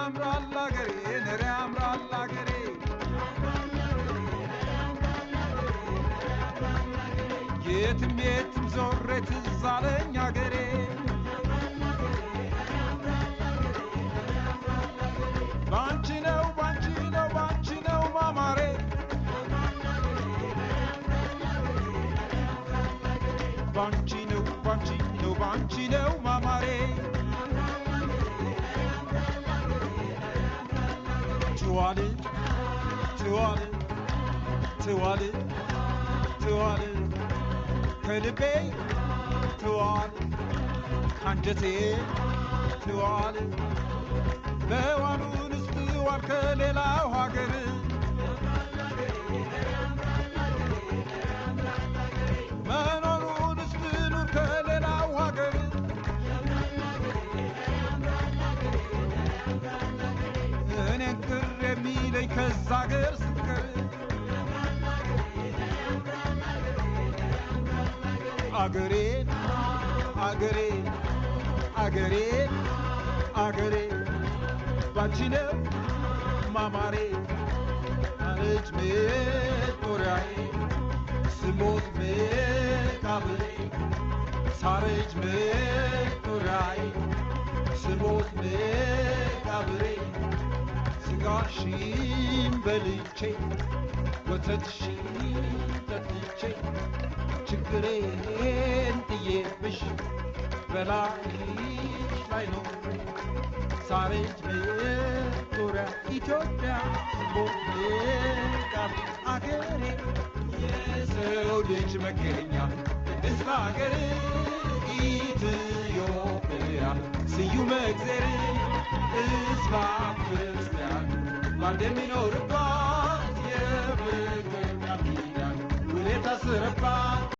ያምራል አገሬ ነሬ ያምራል አገሬ የትም የትም ዞሬ ትዝ አለኝ አገሬ ባንቺ ነው ባንቺ ነው ባንቺ ነው ማማሬ ባንቺ ነው ባንቺ ነው ባንቺ ነው ማማሬ ትዋል ትዋል ትዋል ትዋል ከልቤ ትዋል ካንጀቴ ትዋል በዋሉንስ ትዋል ከሌላው ሀገር መኖሩንስ ትኑር ከሌላው ሀገር እኔን ቅር የሚለኝ ከዛ ሀገር ስትቀር አገሬን አገሬን አገሬን አገሬን ባንቺ ነው ማማሬ አለች መጦሪያዬ ስሞት መቃብሬ ሳረች መጦሪያዬ ስሞት መቃብሬ ስጋሽን በልቼ ወተትሽን ጠጥቼ ችግሬን ጥዬብሽ በላይሽ ላይ ነው ሳረች መጦሪያ ኢትዮጵያ ስሞት መቃብሬ አገሬ የሰው ልጅ መገኛ ቅድስት አገር ኢትዮጵያ ስዩመ እግዚአብሔር ሕዝበ ክርስቲያን ባንድ የሚኖርባት የፍቅር ቃል ኪዳን ውል የታሰረባት